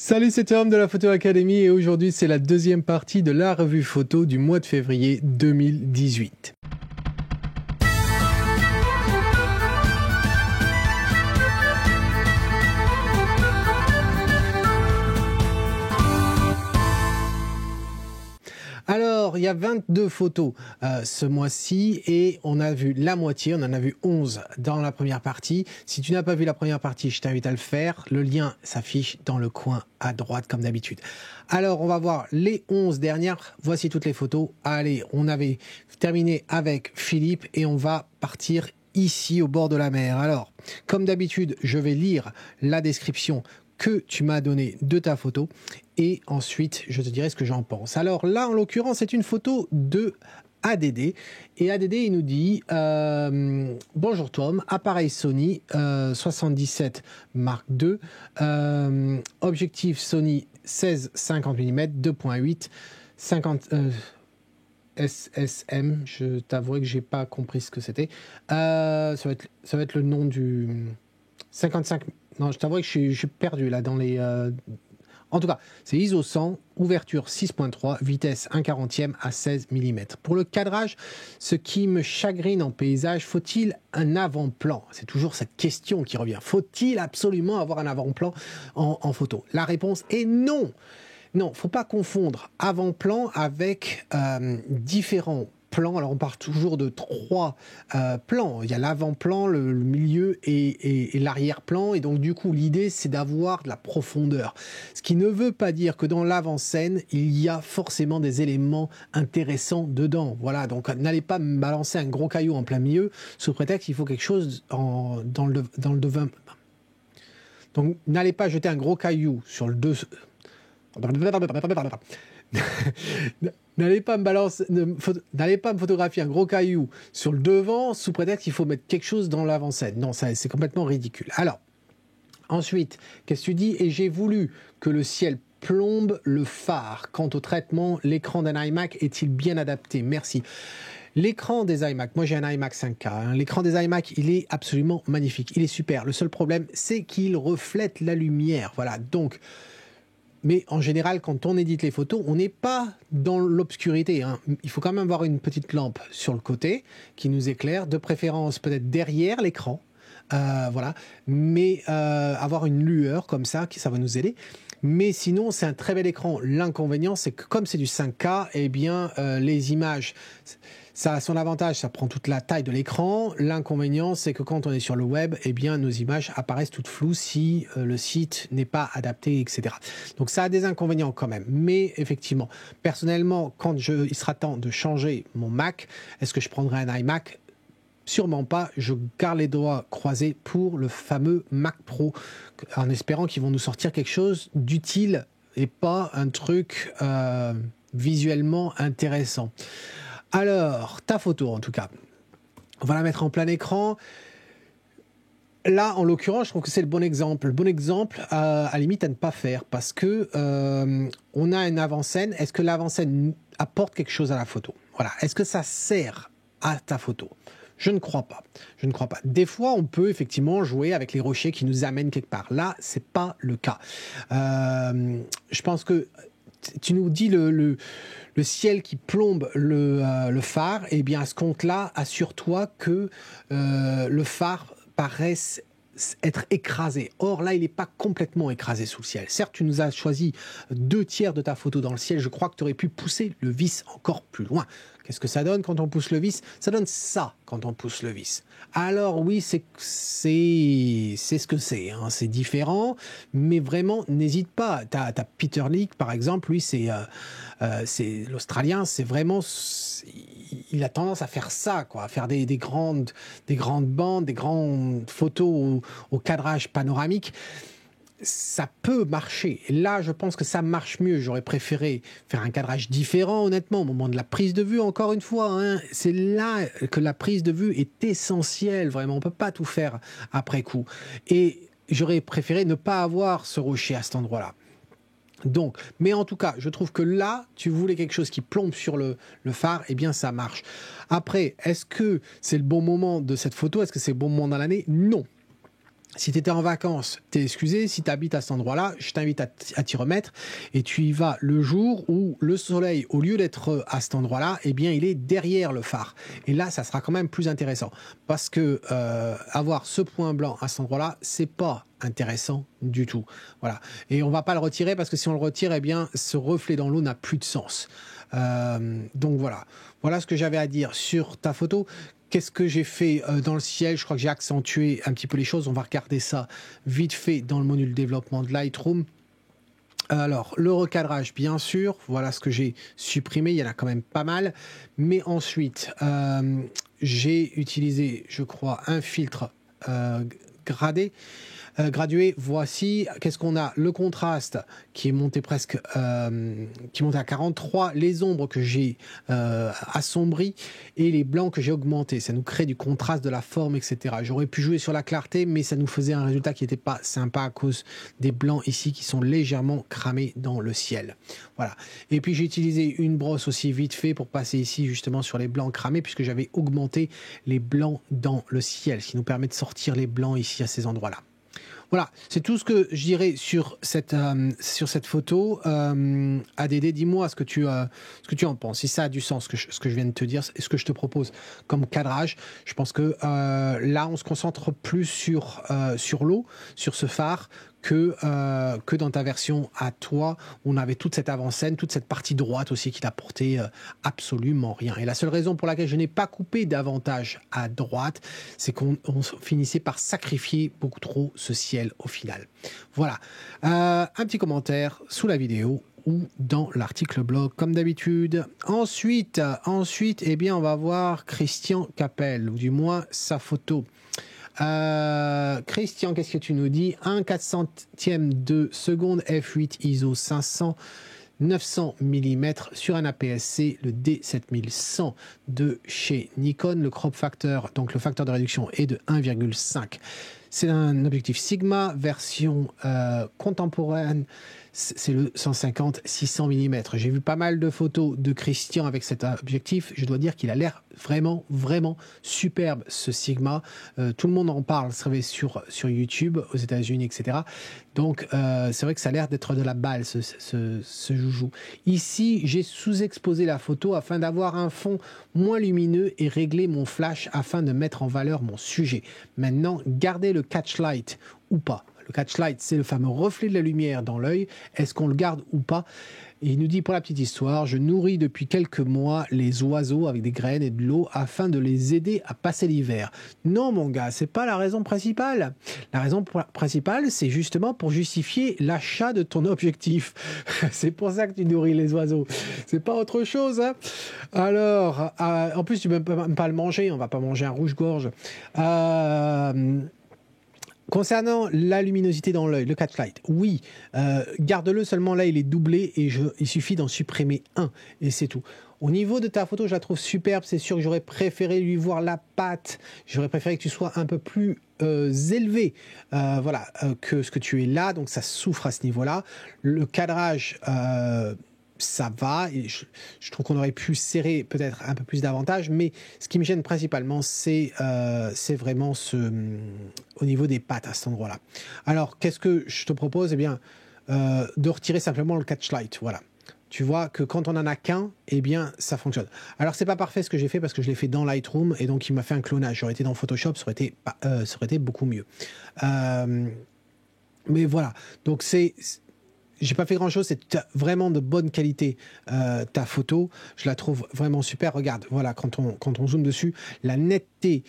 Salut, c'est Tom de la Photo Academy et aujourd'hui c'est la deuxième partie de la revue photo du mois de février 2018. Alors, il y a 22 photos ce mois-ci et on a vu la moitié, on en a vu 11 dans la première partie. Si tu n'as pas vu la première partie, je t'invite à le faire. Le lien s'affiche dans le coin à droite comme d'habitude. Alors, on va voir les 11 dernières. Voici toutes les photos. Allez, on avait terminé avec Philippe et on va partir ici au bord de la mer. Alors, comme d'habitude, je vais lire la description que tu m'as donné de ta photo et ensuite je te dirai ce que j'en pense. Alors là en l'occurrence c'est une photo de ADD et ADD il nous dit bonjour Tom, appareil Sony 77 Mark II, objectif Sony 16-50 mm 2.8 50 SSM, je t'avouerai que j'ai pas compris ce que c'était. Ça va être le nom du 55. Non, je t'avoue que je suis perdu là dans les... En tout cas, c'est ISO 100, ouverture 6.3, vitesse 1/40 à 16 mm. Pour le cadrage, ce qui me chagrine en paysage, faut-il un avant-plan? C'est toujours cette question qui revient. Faut-il absolument avoir un avant-plan en photo? La réponse est non. Non, faut pas confondre avant-plan avec différents plans. Alors on part toujours de trois plans. Il y a l'avant-plan, le milieu et l'arrière-plan. Et donc du coup l'idée c'est d'avoir de la profondeur. Ce qui ne veut pas dire que dans l'avant-scène il y a forcément des éléments intéressants dedans. Voilà, donc n'allez pas me balancer un gros caillou en plein milieu sous prétexte qu'il faut quelque chose dans le devant. Donc n'allez pas jeter un gros caillou sur le deux. N'allez pas me photographier un gros caillou sur le devant sous prétexte qu'il faut mettre quelque chose dans l'avant-scène. Non, ça c'est complètement ridicule. Alors, ensuite, qu'est-ce que tu dis? Et j'ai voulu que le ciel plombe le phare. Quant au traitement, l'écran d'un iMac est-il bien adapté? Merci. L'écran des iMac, moi j'ai un iMac 5K, hein. L'écran des iMac, il est absolument magnifique, il est super. Le seul problème, c'est qu'il reflète la lumière. Voilà, donc... Mais en général, quand on édite les photos, on n'est pas dans l'obscurité, hein. Il faut quand même avoir une petite lampe sur le côté qui nous éclaire, de préférence peut-être derrière l'écran, voilà. Mais avoir une lueur comme ça, ça va nous aider. Mais sinon, c'est un très bel écran. L'inconvénient, c'est que comme c'est du 5K, eh bien, les images... Ça a son avantage, ça prend toute la taille de l'écran. L'inconvénient, c'est que quand on est sur le web, eh bien, nos images apparaissent toutes floues si le site n'est pas adapté, etc. Donc ça a des inconvénients quand même. Mais effectivement, personnellement, quand il sera temps de changer mon Mac, est-ce que je prendrai un iMac? Sûrement pas. Je garde les doigts croisés pour le fameux Mac Pro, en espérant qu'ils vont nous sortir quelque chose d'utile et pas un truc visuellement intéressant. Alors, ta photo en tout cas, on va la mettre en plein écran. Là, en l'occurrence, je trouve que c'est le bon exemple. Le bon exemple, à la limite, à ne pas faire parce que on a une avant-scène. Est-ce que l'avant-scène apporte quelque chose à la photo? Voilà. Est-ce que ça sert à ta photo? Je ne crois pas. Je ne crois pas. Des fois, on peut effectivement jouer avec les rochers qui nous amènent quelque part. Là, c'est pas le cas. Je pense que tu nous dis le ciel qui plombe le phare, et bien à ce compte-là, assure-toi que le phare paraisse être écrasé. Or là, il n'est pas complètement écrasé sous le ciel. Certes, tu nous as choisi 2/3 de ta photo dans le ciel. Je crois que tu aurais pu pousser le vis encore plus loin. Qu'est-ce que ça donne quand on pousse le vis? Ça donne ça quand on pousse le vis. Alors oui, c'est ce que c'est, hein. C'est différent, mais vraiment, n'hésite pas. T'as Peter Lee, par exemple, lui, c'est l'Australien, c'est vraiment... Il a tendance à faire ça, quoi, à faire des grandes bandes, des grandes photos au cadrage panoramique. Ça peut marcher. Et là, je pense que ça marche mieux. J'aurais préféré faire un cadrage différent, honnêtement, au moment de la prise de vue, encore une fois, hein. C'est là que la prise de vue est essentielle, vraiment. On ne peut pas tout faire après coup. Et j'aurais préféré ne pas avoir ce rocher à cet endroit-là. Donc, mais en tout cas, je trouve que là, tu voulais quelque chose qui plombe sur le phare, eh bien ça marche. Après, est-ce que c'est le bon moment de cette photo? Est-ce que c'est le bon moment dans l'année? Non. Si tu étais en vacances, t'es excusé. Si tu habites à cet endroit-là, je t'invite à t'y remettre. Et tu y vas le jour où le soleil, au lieu d'être à cet endroit-là, eh bien, il est derrière le phare. Et là, ça sera quand même plus intéressant. Parce que avoir ce point blanc à cet endroit-là, c'est pas intéressant du tout. Voilà. Et on va pas le retirer parce que si on le retire, eh bien, ce reflet dans l'eau n'a plus de sens. Donc voilà. Voilà ce que j'avais à dire sur ta photo. Qu'est-ce que j'ai fait dans le ciel? Je crois que j'ai accentué un petit peu les choses. On va regarder ça vite fait dans le module développement de Lightroom. Alors, le recadrage, bien sûr. Voilà ce que j'ai supprimé. Il y en a quand même pas mal. Mais ensuite, j'ai utilisé, je crois, un filtre gradué. Voici, qu'est-ce qu'on a? Le contraste qui est monté presque, qui est monté à 43, les ombres que j'ai assombries et les blancs que j'ai augmentés. Ça nous crée du contraste, de la forme, etc. J'aurais pu jouer sur la clarté, mais ça nous faisait un résultat qui n'était pas sympa à cause des blancs ici qui sont légèrement cramés dans le ciel. Voilà. Et puis j'ai utilisé une brosse aussi vite fait pour passer ici justement sur les blancs cramés puisque j'avais augmenté les blancs dans le ciel, ce qui nous permet de sortir les blancs ici à ces endroits-là. Voilà, c'est tout ce que je dirais sur cette photo. ADD, dis-moi ce que tu en penses. Si ça a du sens, ce que je viens de te dire, et ce que je te propose comme cadrage. Je pense que là, on se concentre plus sur l'eau, sur ce phare, que dans ta version à toi, on avait toute cette avant-scène, toute cette partie droite aussi qui n'apportait absolument rien. Et la seule raison pour laquelle je n'ai pas coupé davantage à droite, c'est qu'on finissait par sacrifier beaucoup trop ce ciel au final. Voilà. Un petit commentaire sous la vidéo ou dans l'article blog comme d'habitude. Ensuite, eh bien, on va voir Christian Capel, ou du moins sa photo. Christian, qu'est-ce que tu nous dis? 1/400e de seconde, f8 ISO 500, 900 mm sur un APS-C, le D7100 de chez Nikon. Le crop factor, donc le facteur de réduction est de 1,5. C'est un objectif Sigma, version contemporaine. C'est le 150-600 mm. J'ai vu pas mal de photos de Christian avec cet objectif. Je dois dire qu'il a l'air vraiment, vraiment superbe, ce Sigma. Tout le monde en parle sur YouTube, aux États-Unis, etc. Donc, c'est vrai que ça a l'air d'être de la balle, ce joujou. Ici, j'ai sous-exposé la photo afin d'avoir un fond moins lumineux et régler mon flash afin de mettre en valeur mon sujet. Maintenant, gardez le catch light ou pas. Le catch light, c'est le fameux reflet de la lumière dans l'œil. Est-ce qu'on le garde ou pas? Et il nous dit, pour la petite histoire, je nourris depuis quelques mois les oiseaux avec des graines et de l'eau afin de les aider à passer l'hiver. Non, mon gars, c'est pas la raison principale. La raison principale, c'est justement pour justifier l'achat de ton objectif. C'est pour ça que tu nourris les oiseaux. C'est pas autre chose, hein. Alors, en plus, tu ne peux même pas le manger. On va pas manger un rouge-gorge. Concernant la luminosité dans l'œil, le catch light, oui, garde-le seulement là, il est doublé et il suffit d'en supprimer un et c'est tout. Au niveau de ta photo, je la trouve superbe, c'est sûr que j'aurais préféré lui voir la patte, j'aurais préféré que tu sois un peu plus élevé que ce que tu es là, donc ça souffre à ce niveau-là. Le cadrage... ça va, et je trouve qu'on aurait pu serrer peut-être un peu plus davantage, mais ce qui me gêne principalement, c'est vraiment au niveau des pattes à cet endroit-là. Alors, qu'est-ce que je te propose? Eh bien, de retirer simplement le catch light, voilà. Tu vois que quand on en a qu'un, eh bien, ça fonctionne. Alors, c'est pas parfait ce que j'ai fait parce que je l'ai fait dans Lightroom et donc il m'a fait un clonage. J'aurais été dans Photoshop, ça aurait été beaucoup mieux. Mais voilà, donc j'ai pas fait grand chose, c'est vraiment de bonne qualité ta photo, je la trouve vraiment super. Regarde, voilà, quand on zoome dessus, la netteté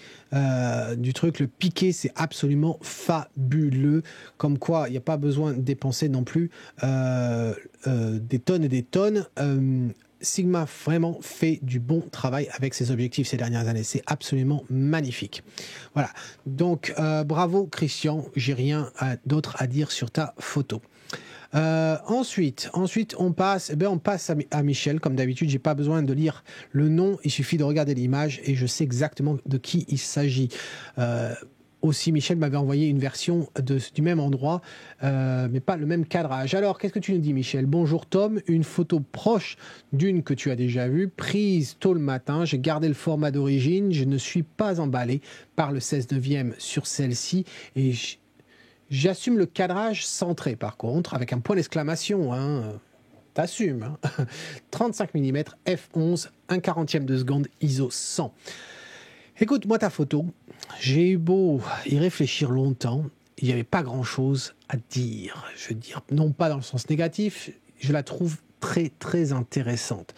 du truc, le piqué, c'est absolument fabuleux. Comme quoi, il n'y a pas besoin de dépenser non plus des tonnes et des tonnes. Sigma vraiment fait du bon travail avec ses objectifs ces dernières années. C'est absolument magnifique. Voilà. Donc, bravo Christian. J'ai rien d'autre à dire sur ta photo. Ensuite, on passe à Michel. Comme d'habitude, j'ai pas besoin de lire le nom. Il suffit de regarder l'image et je sais exactement de qui il s'agit. Aussi, Michel m'avait envoyé une version du même endroit, mais pas le même cadrage. Alors, qu'est-ce que tu nous dis, Michel? Bonjour Tom, une photo proche d'une que tu as déjà vue, prise tôt le matin. J'ai gardé le format d'origine. Je ne suis pas emballé par le 16/9 sur celle-ci et J'assume le cadrage centré, par contre, avec un point d'exclamation, hein. T'assumes, hein. 35 mm, f11, 1/40 de seconde, ISO 100. Écoute-moi ta photo. J'ai eu beau y réfléchir longtemps, il n'y avait pas grand-chose à dire. Je veux dire, non pas dans le sens négatif, je la trouve très, très intéressante.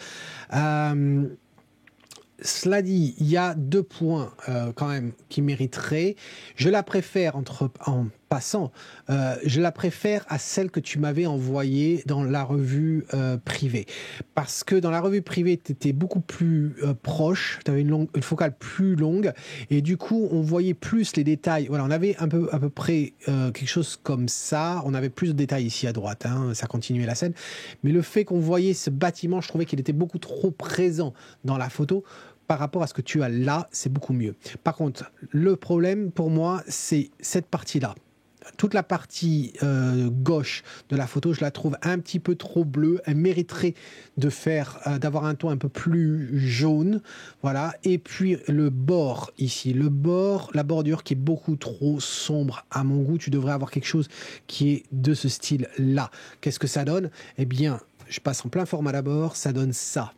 Cela dit, il y a 2 points quand même qui mériteraient. Je la préfère, en passant, je la préfère à celle que tu m'avais envoyée dans la revue privée. Parce que dans la revue privée, tu étais beaucoup plus proche, tu avais une focale plus longue, et du coup, on voyait plus les détails. Voilà, on avait à peu près quelque chose comme ça. On avait plus de détails ici à droite, hein, ça continuait la scène. Mais le fait qu'on voyait ce bâtiment, je trouvais qu'il était beaucoup trop présent dans la photo. Par rapport à ce que tu as là, c'est beaucoup mieux. Par contre, le problème pour moi, c'est cette partie-là. Toute la partie gauche de la photo, je la trouve un petit peu trop bleue. Elle mériterait d'avoir un ton un peu plus jaune. Voilà. Et puis le bord ici, la bordure qui est beaucoup trop sombre à mon goût. Tu devrais avoir quelque chose qui est de ce style-là. Qu'est-ce que ça donne? Eh bien, je passe en plein format d'abord. Ça donne ça.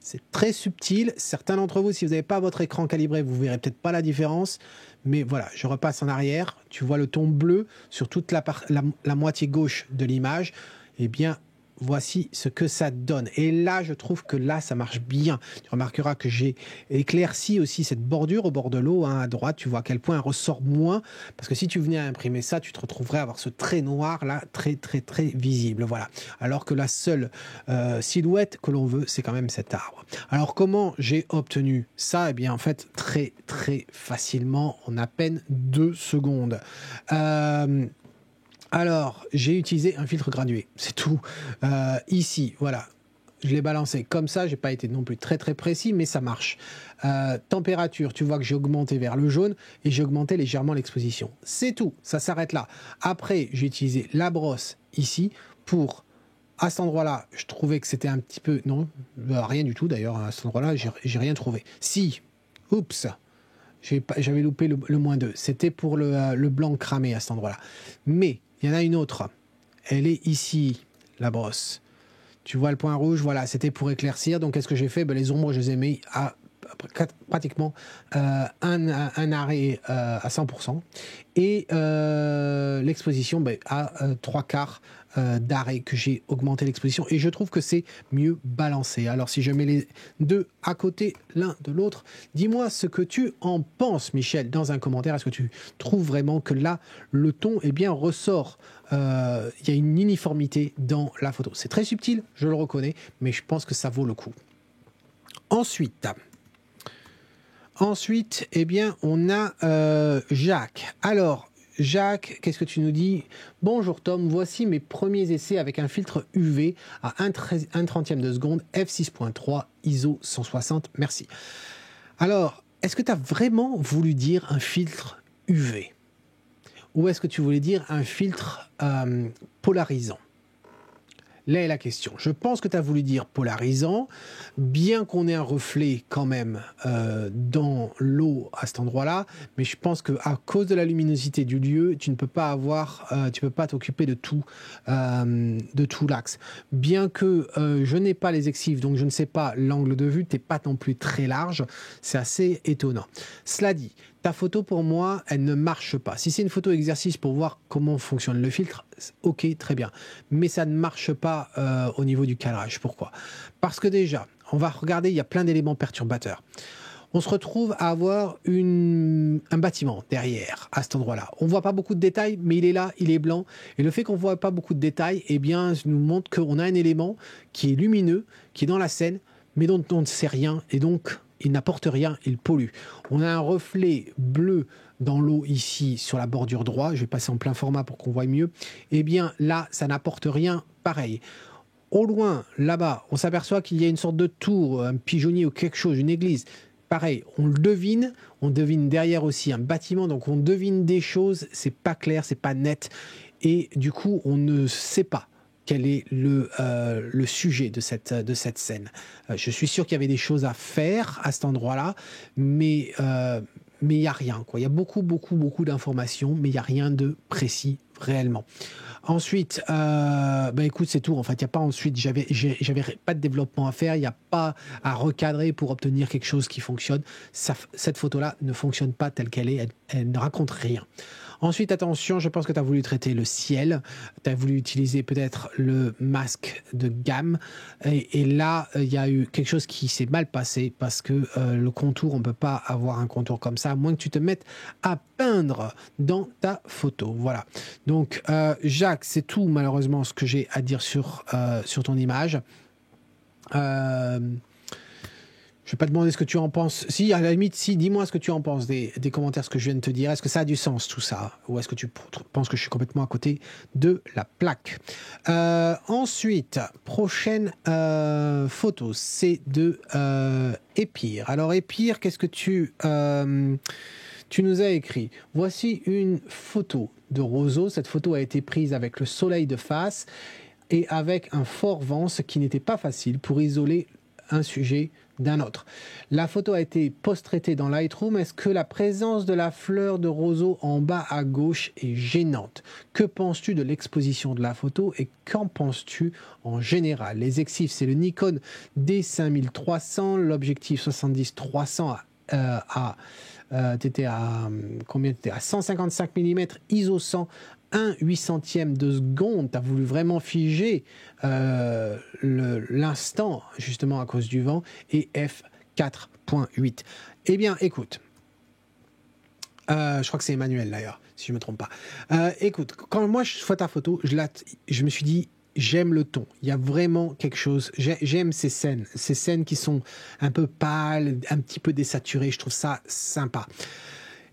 C'est très subtil. Certains d'entre vous, si vous n'avez pas votre écran calibré, vous ne verrez peut-être pas la différence. Mais voilà, je repasse en arrière. Tu vois le ton bleu sur toute la moitié gauche de l'image. Eh bien, voici ce que ça donne. Et là, je trouve que là, ça marche bien. Tu remarqueras que j'ai éclairci aussi cette bordure au bord de l'eau, hein, à droite. Tu vois à quel point elle ressort moins. Parce que si tu venais à imprimer ça, tu te retrouverais à avoir ce trait noir là, très, très, très visible. Voilà. Alors que la seule silhouette que l'on veut, c'est quand même cet arbre. Alors, comment j'ai obtenu ça? Eh bien, en fait, très, très facilement, en à peine 2 secondes. Alors, j'ai utilisé un filtre gradué, c'est tout. Ici, voilà, je l'ai balancé comme ça, j'ai pas été non plus très très précis, mais ça marche. Température, tu vois que j'ai augmenté vers le jaune et j'ai augmenté légèrement l'exposition. C'est tout, ça s'arrête là. Après, j'ai utilisé la brosse ici pour... À cet endroit-là, je trouvais que c'était un petit peu... Non, rien du tout d'ailleurs, à cet endroit-là, j'ai rien trouvé. Si, oups, j'avais loupé le -2. C'était pour le blanc cramé à cet endroit-là. Mais il y en a une autre. Elle est ici, la brosse. Tu vois le point rouge, voilà, c'était pour éclaircir. Donc, qu'est-ce que j'ai fait? Les ombres, je les ai mis à pratiquement un arrêt à 100%. Et l'exposition à 3/4 d'arrêt que j'ai augmenté l'exposition. Et je trouve que c'est mieux balancé. Alors, si je mets les deux à côté l'un de l'autre, dis-moi ce que tu en penses, Michel, dans un commentaire. Est-ce que tu trouves vraiment que là, le ton ressort? Il y a une uniformité dans la photo. C'est très subtil, je le reconnais, mais je pense que ça vaut le coup. Ensuite, eh bien, on a Jacques. Alors, Jacques, qu'est-ce que tu nous dis? Bonjour Tom, voici mes premiers essais avec un filtre UV à 1/30 de seconde, f6.3, ISO 160, merci. Alors, est-ce que tu as vraiment voulu dire un filtre UV? Ou est-ce que tu voulais dire un filtre polarisant? Là est la question. Je pense que tu as voulu dire polarisant, bien qu'on ait un reflet quand même dans l'eau à cet endroit-là, mais je pense qu'à cause de la luminosité du lieu, tu ne peux pas t'occuper de tout l'axe. Bien que je n'ai pas les exifs, donc je ne sais pas l'angle de vue, tu n'es pas non plus très large, c'est assez étonnant. Cela dit, ta photo, pour moi, elle ne marche pas. Si c'est une photo exercice pour voir comment fonctionne le filtre, ok, très bien. Mais ça ne marche pas au niveau du cadrage. Pourquoi? Parce que déjà, on va regarder, il y a plein d'éléments perturbateurs. On se retrouve à avoir un bâtiment derrière, à cet endroit-là. On ne voit pas beaucoup de détails, mais il est là, il est blanc. Et le fait qu'on ne voit pas beaucoup de détails, eh bien, nous montre qu'on a un élément qui est lumineux, qui est dans la scène, mais dont on ne sait rien. Et donc, il n'apporte rien, il pollue. On a un reflet bleu dans l'eau ici, sur la bordure droite. Je vais passer en plein format pour qu'on voie mieux. Eh bien, là, ça n'apporte rien pareil. Au loin, là-bas, on s'aperçoit qu'il y a une sorte de tour, un pigeonnier ou quelque chose, une église. Pareil, on devine derrière aussi un bâtiment, donc on devine des choses, c'est pas clair, c'est pas net, et du coup, on ne sait pas quel est le sujet de cette scène. Je suis sûr qu'il y avait des choses à faire à cet endroit-là, mais mais il n'y a rien, quoi. Il y a beaucoup d'informations, mais il n'y a rien de précis réellement. Ensuite, écoute, c'est tout. En fait, il n'y a pas ensuite, j'avais pas de développement à faire, il n'y a pas à recadrer pour obtenir quelque chose qui fonctionne. Cette photo-là ne fonctionne pas telle qu'elle est, elle ne raconte rien. Ensuite, attention, je pense que tu as voulu traiter le ciel, tu as voulu utiliser peut-être le masque de gamme, et là, il y a eu quelque chose qui s'est mal passé, parce que le contour, on ne peut pas avoir un contour comme ça, à moins que tu te mettes à peindre dans ta photo. Voilà. Donc, Jacques, c'est tout, malheureusement, ce que j'ai à dire sur ton image. Je ne vais pas te demander ce que tu en penses. Si, à la limite, si, dis-moi ce que tu en penses des commentaires, ce que je viens de te dire. Est-ce que ça a du sens, tout ça? Ou est-ce que tu penses que je suis complètement à côté de la plaque? Ensuite, prochaine photo, c'est de Épire. Alors, Épire, qu'est-ce que tu nous as écrit? Voici une photo de roseau. Cette photo a été prise avec le soleil de face et avec un fort vent, ce qui n'était pas facile pour isoler un sujet d'un autre. La photo a été post-traitée dans Lightroom. Est-ce que la présence de la fleur de roseau en bas à gauche est gênante? Que penses-tu de l'exposition de la photo et qu'en penses-tu en général? Les exifs, c'est le Nikon D5300, l'objectif 70-300 t'étais à combien? T'étais à 155 mm, ISO 100, 1/800e de seconde. Tu as voulu vraiment figer l'instant, justement à cause du vent, et f4.8. Eh bien, écoute, je crois que c'est Emmanuel d'ailleurs, si je ne me trompe pas. Écoute, quand moi je vois ta photo, je me suis dit, j'aime le ton. Il y a vraiment quelque chose. J'aime ces scènes qui sont un peu pâles, un petit peu désaturées. Je trouve ça sympa.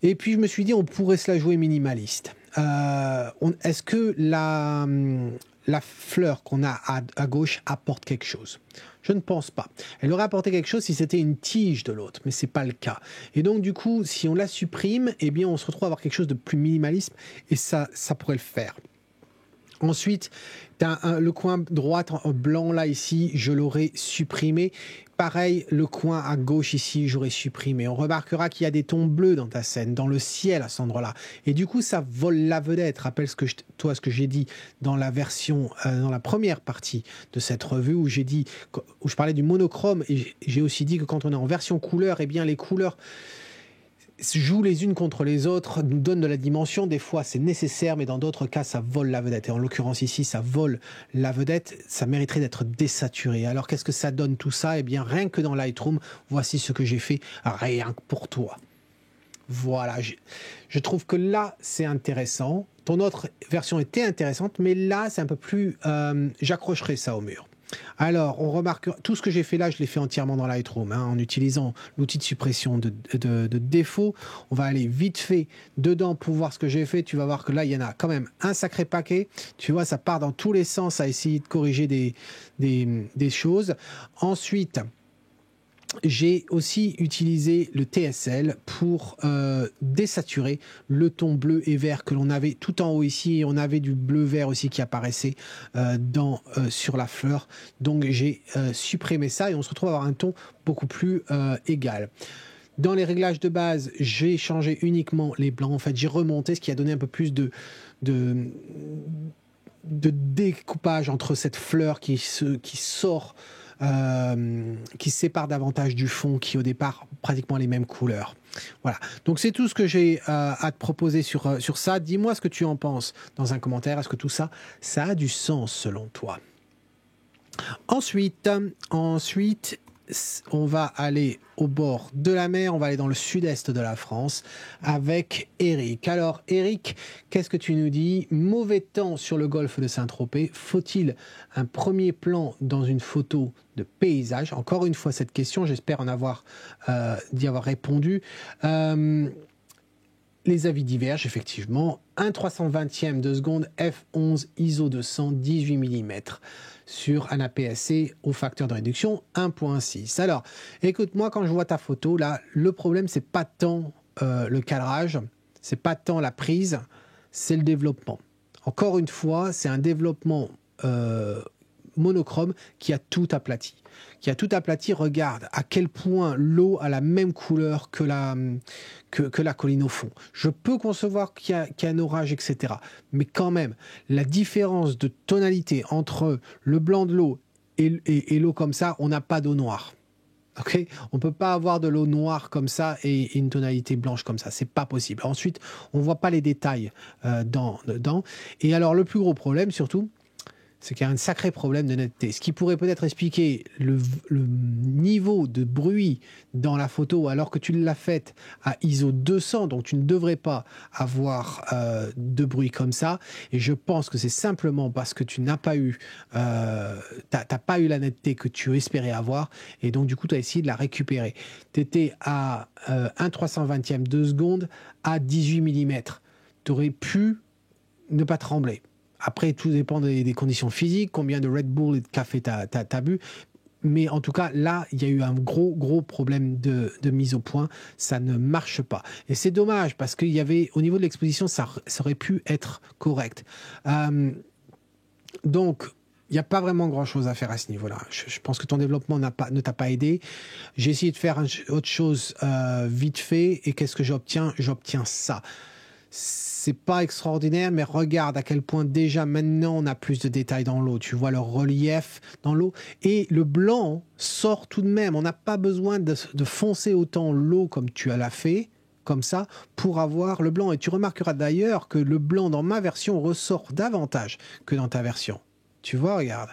Et puis je me suis dit, on pourrait se la jouer minimaliste. Est-ce que la fleur qu'on a à gauche apporte quelque chose? Je ne pense pas. Elle aurait apporté quelque chose si c'était une tige de l'autre, mais c'est pas le cas. Et donc du coup, si on la supprime, eh bien on se retrouve à avoir quelque chose de plus minimaliste, et ça pourrait le faire. Ensuite, tu as le coin droit en blanc là ici, je l'aurais supprimé. Pareil, le coin à gauche ici, j'aurais supprimé. On remarquera qu'il y a des tons bleus dans ta scène, dans le ciel à cet endroit-là. Et du coup, ça vole la vedette. Rappelle ce que j'ai dit dans la version, dans la première partie de cette revue où je parlais du monochrome, et j'ai aussi dit que quand on est en version couleur, eh bien les couleurs jouent les unes contre les autres, nous donnent de la dimension. Des fois, c'est nécessaire, mais dans d'autres cas, ça vole la vedette. Et en l'occurrence ici, ça vole la vedette. Ça mériterait d'être désaturé. Alors, qu'est-ce que ça donne tout ça? Eh bien, rien que dans Lightroom, voici ce que j'ai fait, rien que pour toi. Voilà, je trouve que là, c'est intéressant. Ton autre version était intéressante, mais là, c'est un peu plus... j'accrocherai ça au mur. Alors, on remarque tout ce que j'ai fait là, je l'ai fait entièrement dans Lightroom, en utilisant l'outil de suppression de défauts. On va aller vite fait dedans pour voir ce que j'ai fait. Tu vas voir que là, il y en a quand même un sacré paquet. Tu vois, ça part dans tous les sens à essayer de corriger des choses. Ensuite, j'ai aussi utilisé le TSL pour désaturer le ton bleu et vert que l'on avait tout en haut ici. Et on avait du bleu-vert aussi qui apparaissait sur la fleur. Donc j'ai supprimé ça et on se retrouve à avoir un ton beaucoup plus égal. Dans les réglages de base, j'ai changé uniquement les blancs. En fait, j'ai remonté, ce qui a donné un peu plus de découpage entre cette fleur qui sort, qui se sépare davantage du fond, qui au départ pratiquement les mêmes couleurs. Voilà, donc c'est tout ce que j'ai à te proposer sur ça. Dis-moi ce que tu en penses dans un commentaire. Est-ce que tout ça, ça a du sens selon toi? Ensuite, on va aller au bord de la mer, on va aller dans le sud-est de la France avec Eric. Alors Eric, qu'est-ce que tu nous dis? Mauvais temps sur le golfe de Saint-Tropez, faut-il un premier plan dans une photo de paysage? Encore une fois cette question, j'espère d'y avoir répondu. Les avis divergent effectivement. 1/320e de seconde, f11, ISO 200, 18 mm sur un APS-C au facteur de réduction 1.6. Alors, écoute, moi quand je vois ta photo là, le problème c'est pas tant le cadrage, c'est pas tant la prise, c'est le développement. Encore une fois, c'est un développement monochrome qui a tout aplati. Regarde à quel point l'eau a la même couleur que la colline au fond. Je peux concevoir qu'il y a un orage, etc. Mais quand même, la différence de tonalité entre le blanc de l'eau et l'eau comme ça, on n'a pas d'eau noire. Okay, on ne peut pas avoir de l'eau noire comme ça et une tonalité blanche comme ça. C'est pas possible. Ensuite, on ne voit pas les détails dedans. Et alors, le plus gros problème, surtout, c'est qu'il y a un sacré problème de netteté. Ce qui pourrait peut-être expliquer le niveau de bruit dans la photo alors que tu l'as faite à ISO 200, donc tu ne devrais pas avoir de bruit comme ça. Et je pense que c'est simplement parce que tu n'as pas eu, t'as pas eu la netteté que tu espérais avoir. Et donc du coup, tu as essayé de la récupérer. Tu étais à 1/320e de seconde à 18 mm. Tu aurais pu ne pas trembler. Après, tout dépend des conditions physiques, combien de Red Bull et de café tu as bu. Mais en tout cas, là, il y a eu un gros problème de mise au point. Ça ne marche pas. Et c'est dommage parce qu'il y avait, au niveau de l'exposition, ça aurait pu être correct. Donc, il n'y a pas vraiment grand-chose à faire à ce niveau-là. Je pense que ton développement ne t'a pas aidé. J'ai essayé de faire autre chose vite fait. Et qu'est-ce que j'obtiens? J'obtiens ça. C'est pas extraordinaire, mais regarde à quel point déjà maintenant on a plus de détails dans l'eau. Tu vois le relief dans l'eau et le blanc sort tout de même. On n'a pas besoin de foncer autant l'eau comme tu l'as fait, comme ça, pour avoir le blanc. Et tu remarqueras d'ailleurs que le blanc dans ma version ressort davantage que dans ta version. Tu vois, regarde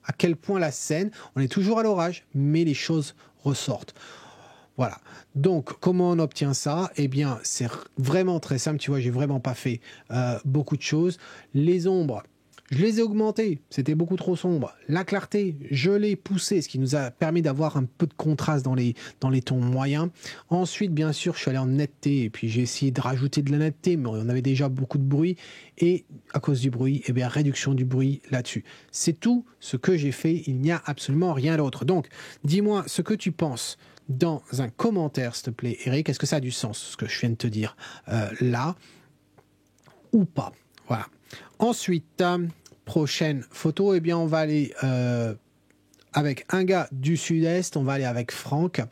à quel point la scène, on est toujours à l'orage, mais les choses ressortent. Voilà. Donc, comment on obtient ça? Eh bien, c'est vraiment très simple. Tu vois, j'ai vraiment pas fait beaucoup de choses. Les ombres, je les ai augmentées. C'était beaucoup trop sombre. La clarté, je l'ai poussée, ce qui nous a permis d'avoir un peu de contraste dans les tons moyens. Ensuite, bien sûr, je suis allé en netteté et puis j'ai essayé de rajouter de la netteté, mais on avait déjà beaucoup de bruit. Et à cause du bruit, eh bien, réduction du bruit là-dessus. C'est tout ce que j'ai fait. Il n'y a absolument rien d'autre. Donc, dis-moi ce que tu penses dans un commentaire, s'il te plaît, Eric. Est-ce que ça a du sens, ce que je viens de te dire là, ou pas? Voilà. Ensuite, prochaine photo, eh bien, on va aller avec un gars du Sud-Est. On va aller avec Franck.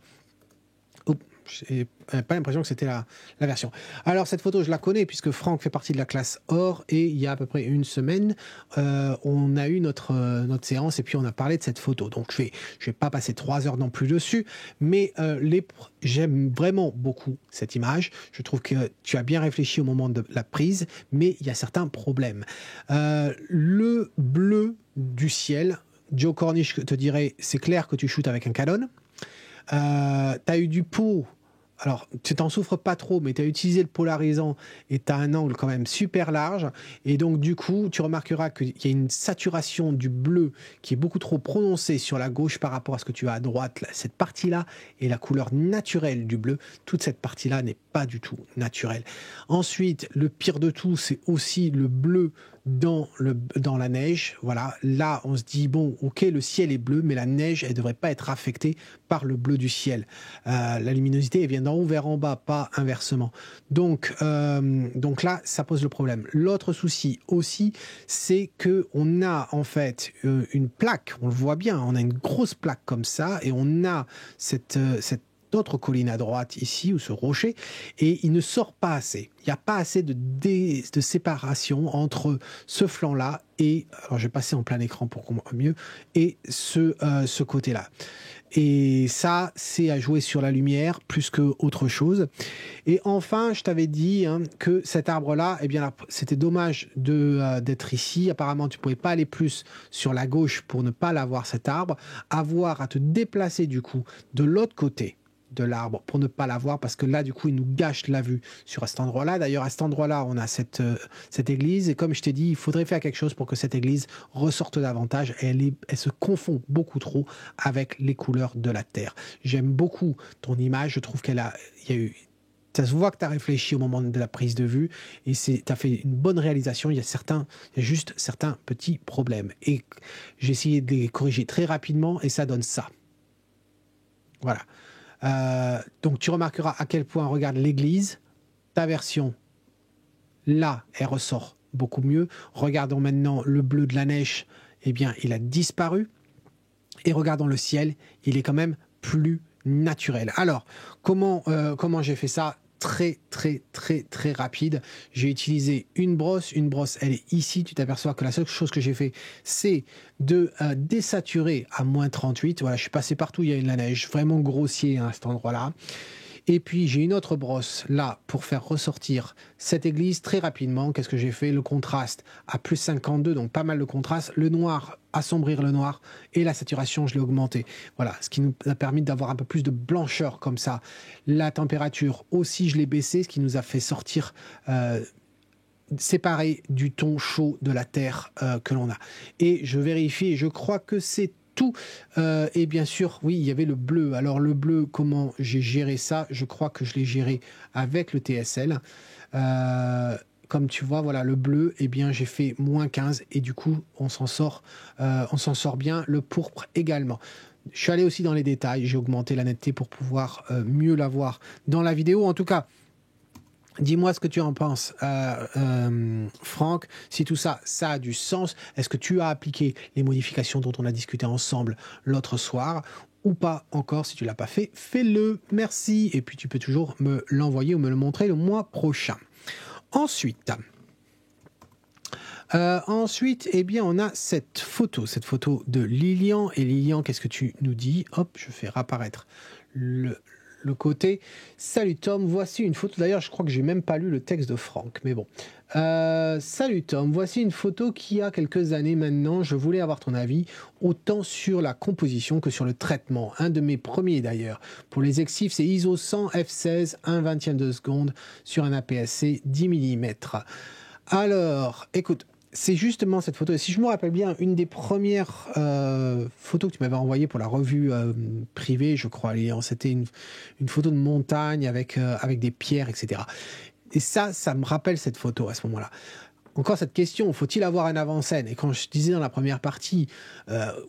J'ai pas l'impression que c'était la version. Alors, cette photo, je la connais puisque Franck fait partie de la classe Or et il y a à peu près une semaine, on a eu notre séance et puis on a parlé de cette photo. Donc, je vais pas passer 3 heures non plus dessus, mais j'aime vraiment beaucoup cette image. Je trouve que tu as bien réfléchi au moment de la prise, mais il y a certains problèmes. Le bleu du ciel, Joe Cornish te dirait, c'est clair que tu shootes avec un Canon. Tu as eu du pot. Alors, tu t'en souffres pas trop, mais tu as utilisé le polarisant et tu as un angle quand même super large. Et donc, du coup, tu remarqueras qu'il y a une saturation du bleu qui est beaucoup trop prononcée sur la gauche par rapport à ce que tu as à droite. Cette partie-là est la couleur naturelle du bleu. Toute cette partie-là n'est pas du tout naturelle. Ensuite, le pire de tout, c'est aussi le bleu dans la neige. Voilà, là, on se dit, bon, ok, le ciel est bleu, mais la neige, elle ne devrait pas être affectée par le bleu du ciel. La luminosité, elle vient d'en haut vers en bas, pas inversement. Donc là, ça pose le problème. L'autre souci aussi, c'est qu'on a en fait une plaque, on le voit bien, on a une grosse plaque comme ça, et on a cette autre colline à droite ici, ou ce rocher, et il ne sort pas assez. Il n'y a pas assez de séparation entre ce flanc-là et, alors je vais passer en plein écran pour qu'on voit mieux, et ce côté-là. Et ça, c'est à jouer sur la lumière plus qu'autre chose. Et enfin, je t'avais dit que cet arbre-là, eh bien, là, c'était dommage d'être ici. Apparemment, tu ne pouvais pas aller plus sur la gauche pour ne pas l'avoir, cet arbre. Avoir à te déplacer, du coup, de l'autre côté de l'arbre pour ne pas la voir parce que là du coup il nous gâche la vue sur cet endroit-là. D'ailleurs à cet endroit-là on a cette église et comme je t'ai dit il faudrait faire quelque chose pour que cette église ressorte davantage. Elle se confond beaucoup trop avec les couleurs de la terre. J'aime beaucoup ton image, je trouve ça se voit que tu as réfléchi au moment de la prise de vue et tu as fait une bonne réalisation. Il y a juste certains petits problèmes et j'ai essayé de les corriger très rapidement et ça donne ça. Voilà. Donc tu remarqueras à quel point, regarde l'église, ta version, là, elle ressort beaucoup mieux. Regardons maintenant le bleu de la neige, eh bien, il a disparu. Et regardons le ciel, il est quand même plus naturel. Alors, comment j'ai fait ça? Très rapide. J'ai utilisé une brosse, elle est ici. Tu t'aperçois que la seule chose que j'ai fait, c'est de désaturer à moins 38. Voilà, je suis passé partout, il y a de la neige, vraiment grossier à cet endroit-là. Et puis j'ai une autre brosse là pour faire ressortir cette église très rapidement. Qu'est-ce que j'ai fait? Le contraste à plus 52, donc pas mal de contraste. Le noir, assombrir le noir, et la saturation, je l'ai augmenté. Voilà, ce qui nous a permis d'avoir un peu plus de blancheur comme ça. La température aussi, je l'ai baissée, ce qui nous a fait sortir séparé du ton chaud de la terre que l'on a. Et je vérifie, et je crois que c'est tout. Et bien sûr, oui, il y avait le bleu. Alors le bleu, comment j'ai géré ça? Je crois que je l'ai géré avec le TSL. Comme tu vois, voilà, le bleu, eh bien, j'ai fait moins 15 et du coup, on s'en sort bien. Le pourpre également. Je suis allé aussi dans les détails. J'ai augmenté la netteté pour pouvoir mieux la voir dans la vidéo. En tout cas, dis-moi ce que tu en penses, Franck, si tout ça, ça a du sens. Est-ce que tu as appliqué les modifications dont on a discuté ensemble l'autre soir ou pas encore? Si tu l'as pas fait, fais-le, merci. Et puis tu peux toujours me l'envoyer ou me le montrer le mois prochain. Ensuite, eh bien, on a cette photo de Lilian. Et Lilian, qu'est-ce que tu nous dis? Hop, je fais réapparaître le côté. Salut Tom, voici une photo. D'ailleurs, je crois que j'ai même pas lu le texte de Franck, mais bon. Salut Tom, voici une photo qui a quelques années maintenant. Je voulais avoir ton avis, autant sur la composition que sur le traitement. Un de mes premiers d'ailleurs. Pour les exifs, c'est ISO 100 f16, 1/20 de seconde sur un APS-C 10 mm. Alors, écoute, c'est justement cette photo. Et si je me rappelle bien, une des premières photos que tu m'avais envoyées pour la revue privée, je crois, c'était une photo de montagne avec des pierres, etc. Et ça me rappelle cette photo à ce moment-là. Encore cette question, faut-il avoir un avant-scène? Et quand je disais dans la première partie,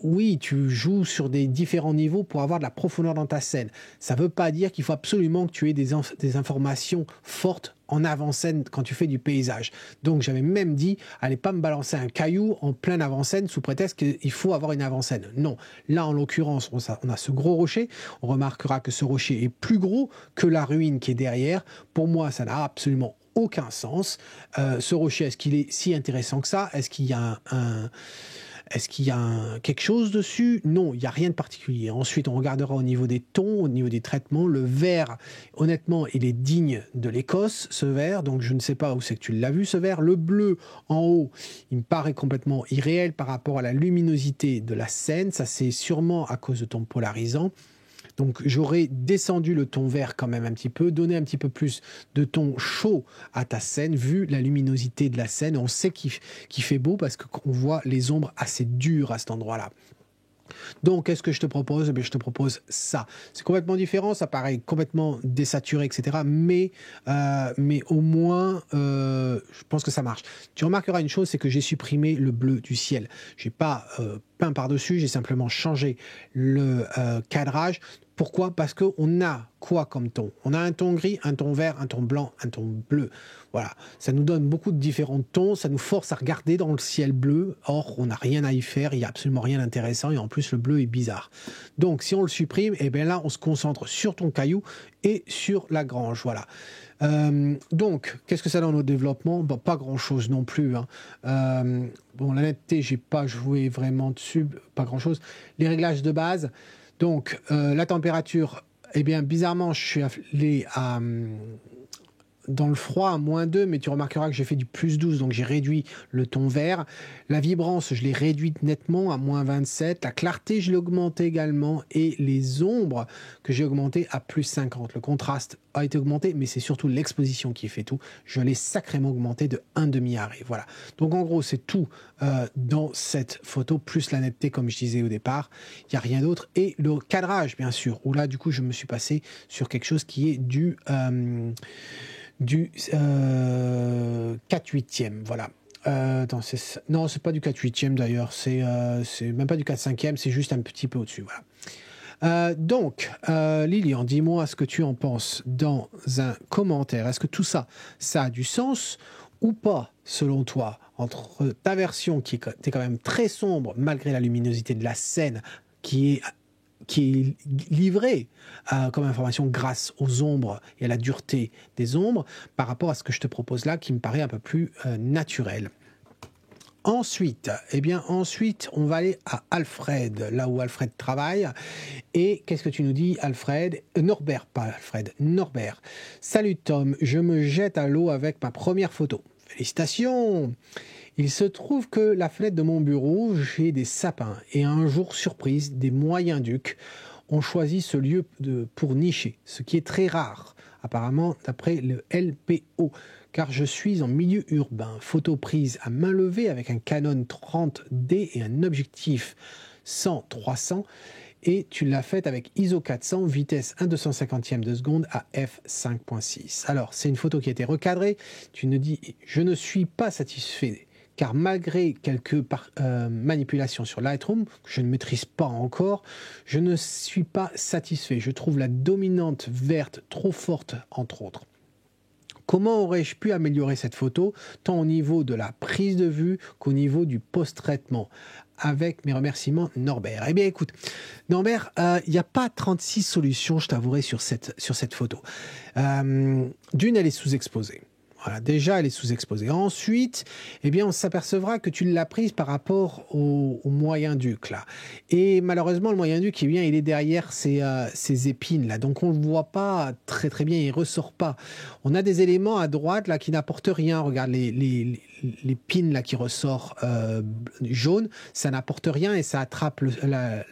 oui, tu joues sur des différents niveaux pour avoir de la profondeur dans ta scène. Ça ne veut pas dire qu'il faut absolument que tu aies des informations fortes en avant-scène quand tu fais du paysage. Donc j'avais même dit, allez pas me balancer un caillou en pleine avant-scène sous prétexte qu'il faut avoir une avant-scène. Non, là en l'occurrence, on a ce gros rocher. On remarquera que ce rocher est plus gros que la ruine qui est derrière. Pour moi, ça n'a absolument aucun sens. Ce rocher, est-ce qu'il est si intéressant que ça? Est-ce qu'il y a quelque chose dessus? Non, il n'y a rien de particulier. Ensuite, on regardera au niveau des tons, au niveau des traitements. Le vert, honnêtement, il est digne de l'Écosse, ce vert. Donc, je ne sais pas où c'est que tu l'as vu, ce vert. Le bleu, en haut, il me paraît complètement irréel par rapport à la luminosité de la scène. Ça, c'est sûrement à cause de ton polarisant. Donc j'aurais descendu le ton vert quand même un petit peu, donné un petit peu plus de ton chaud à ta scène, vu la luminosité de la scène. On sait qu'il fait beau parce qu'on voit les ombres assez dures à cet endroit-là. Donc, qu'est-ce que je te propose? Je te propose ça. C'est complètement différent, ça paraît complètement désaturé, etc. Mais au moins, je pense que ça marche. Tu remarqueras une chose, c'est que j'ai supprimé le bleu du ciel. J'ai pas peint par-dessus, j'ai simplement changé le cadrage. Pourquoi? Parce qu'on a quoi comme ton? On a un ton gris, un ton vert, un ton blanc, un ton bleu. Voilà, ça nous donne beaucoup de différents tons, ça nous force à regarder dans le ciel bleu. Or, on n'a rien à y faire, il n'y a absolument rien d'intéressant et en plus, le bleu est bizarre. Donc, si on le supprime, et bien là, on se concentre sur ton caillou et sur la grange. Voilà. Donc, qu'est-ce que ça donne au développement? Bon, pas grand-chose non plus. Hein. Bon, la netteté, j'ai pas joué vraiment dessus, pas grand-chose. Les réglages de base. Donc, la température, eh bien, bizarrement, je suis allé dans le froid à -2, mais tu remarqueras que j'ai fait du +12, donc j'ai réduit le ton vert. La vibrance, je l'ai réduite nettement à -27. La clarté, je l'ai augmentée également. Et les ombres, que j'ai augmentées à +50. Le contraste a été augmenté, mais c'est surtout l'exposition qui fait tout. Je l'ai sacrément augmenté de 1/2 arrêt. Voilà. Donc en gros, c'est tout dans cette photo, plus la netteté, comme je disais au départ. Il n'y a rien d'autre. Et le cadrage, bien sûr, où là, du coup, je me suis passé sur quelque chose qui est du 4/8e, voilà. Non, c'est pas du 4/8e d'ailleurs, c'est même pas du 4/5e, c'est juste un petit peu au-dessus, voilà. Donc, Lilian, dis-moi ce que tu en penses dans un commentaire. Est-ce que tout ça, ça a du sens ou pas, selon toi? entre ta version qui est quand même très sombre malgré la luminosité de la scène qui est livrée comme information grâce aux ombres et à la dureté des ombres par rapport à ce que je te propose là qui me paraît un peu plus naturel. Ensuite, on va aller à Alfred, là où Alfred travaille. Et qu'est-ce que tu nous dis, Alfred? Norbert, pas Alfred, Norbert. Salut Tom, je me jette à l'eau avec ma première photo. Félicitations! Il se trouve que la fenêtre de mon bureau, j'ai des sapins. Et un jour, surprise, des moyens-ducs ont choisi ce lieu pour nicher, ce qui est très rare, apparemment d'après le LPO. Car je suis en milieu urbain, photo prise à main levée avec un Canon 30D et un objectif 100-300 et tu l'as faite avec ISO 400, vitesse 1/250e de seconde à f5.6. Alors, c'est une photo qui a été recadrée, tu nous dis « Je ne suis pas satisfait » car malgré quelques manipulations sur Lightroom, que je ne maîtrise pas encore, je ne suis pas satisfait. Je trouve la dominante verte trop forte, entre autres. Comment aurais-je pu améliorer cette photo, tant au niveau de la prise de vue qu'au niveau du post-traitement? Avec mes remerciements, Norbert. Eh bien, écoute, Norbert, il n'y a pas 36 solutions, je t'avouerai, sur cette photo. D'une, elle est sous-exposée. Voilà, déjà, elle est sous-exposée. Ensuite, eh bien, on s'apercevra que tu l'as prise par rapport au moyen-duc, là. Et malheureusement, le moyen-duc, eh bien, il est derrière ces épines, là. Donc, on ne le voit pas très, très bien, il ne ressort pas. On a des éléments à droite, là, qui n'apportent rien. Regarde, les pins, là, qui ressortent jaune, ça n'apporte rien et ça attrape la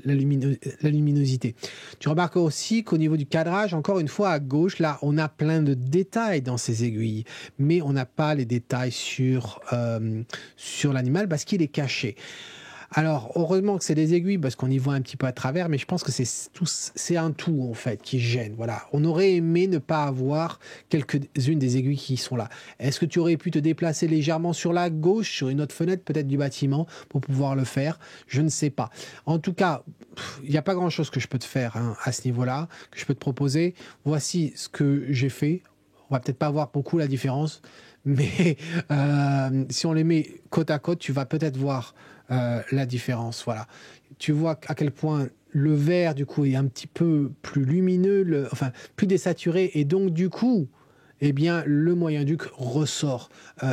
luminosité. Tu remarques aussi qu'au niveau du cadrage, encore une fois, à gauche, là, on a plein de détails dans ces aiguilles. Mais on n'a pas les détails sur l'animal parce qu'il est caché. Alors, heureusement que c'est des aiguilles parce qu'on y voit un petit peu à travers, mais je pense que c'est un tout, en fait, qui gêne. Voilà. On aurait aimé ne pas avoir quelques-unes des aiguilles qui sont là. Est-ce que tu aurais pu te déplacer légèrement sur la gauche, sur une autre fenêtre, peut-être du bâtiment, pour pouvoir le faire? Je ne sais pas. En tout cas, il n'y a pas grand-chose que je peux te faire à ce niveau-là, que je peux te proposer. Voici ce que j'ai fait. On va peut-être pas voir beaucoup la différence, mais si on les met côte à côte, tu vas peut-être voir la différence. Voilà. Tu vois à quel point le vert, du coup, est un petit peu plus lumineux, plus désaturé, et donc, du coup, eh bien, le moyen-duc ressort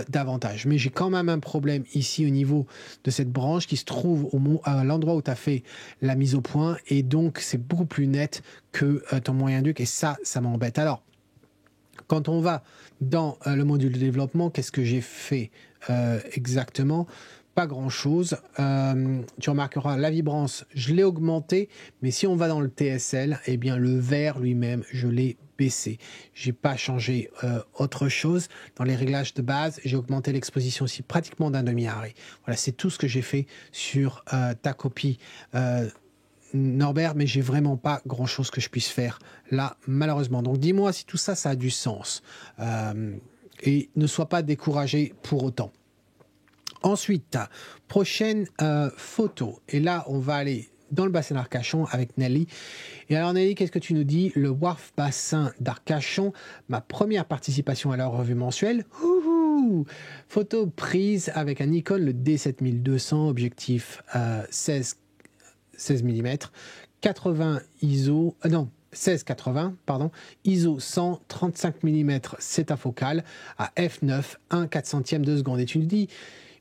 davantage. Mais j'ai quand même un problème ici au niveau de cette branche qui se trouve à l'endroit où tu as fait la mise au point, et donc, c'est beaucoup plus net que ton moyen-duc, et ça m'embête. Alors, quand on va dans le module de développement, qu'est-ce que j'ai fait exactement? Pas grand-chose. Tu remarqueras, la vibrance, je l'ai augmentée, mais si on va dans le TSL, eh bien, le vert lui-même, je l'ai baissé. J'ai pas changé autre chose. Dans les réglages de base, j'ai augmenté l'exposition aussi pratiquement d'un demi-arrêt. Voilà, c'est tout ce que j'ai fait sur ta copie Norbert, mais j'ai vraiment pas grand-chose que je puisse faire là, malheureusement. Donc, dis-moi si tout ça, ça a du sens. Et ne sois pas découragé pour autant. Ensuite, prochaine photo. Et là, on va aller dans le bassin d'Arcachon avec Nelly. Et alors, Nelly, qu'est-ce que tu nous dis? Le WARF bassin d'Arcachon, ma première participation à leur revue mensuelle. Photo prise avec un Nikon, le D7200, objectif 16 mm, 80 ISO, 16-80, pardon, ISO 100, 35 mm, c'est à focale, à f9, 1/400e de seconde. Et tu nous dis,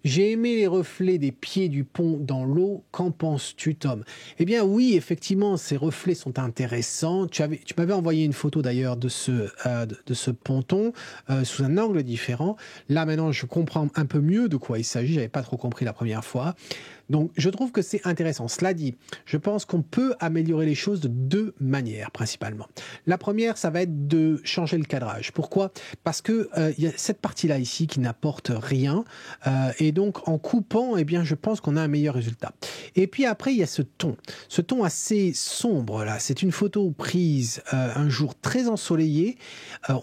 j'ai aimé les reflets des pieds du pont dans l'eau, qu'en penses-tu, Tom? Eh bien oui, effectivement, ces reflets sont intéressants. Tu m'avais envoyé une photo d'ailleurs de ce ponton sous un angle différent. Là maintenant, je comprends un peu mieux de quoi il s'agit, j'avais pas trop compris la première fois. Donc, je trouve que c'est intéressant. Cela dit, je pense qu'on peut améliorer les choses de deux manières, principalement. La première, ça va être de changer le cadrage. Pourquoi? Parce que il y a cette partie-là ici qui n'apporte rien. Et donc, en coupant, eh bien, je pense qu'on a un meilleur résultat. Et puis après, il y a ce ton assez sombre, là. C'est une photo prise un jour très ensoleillé.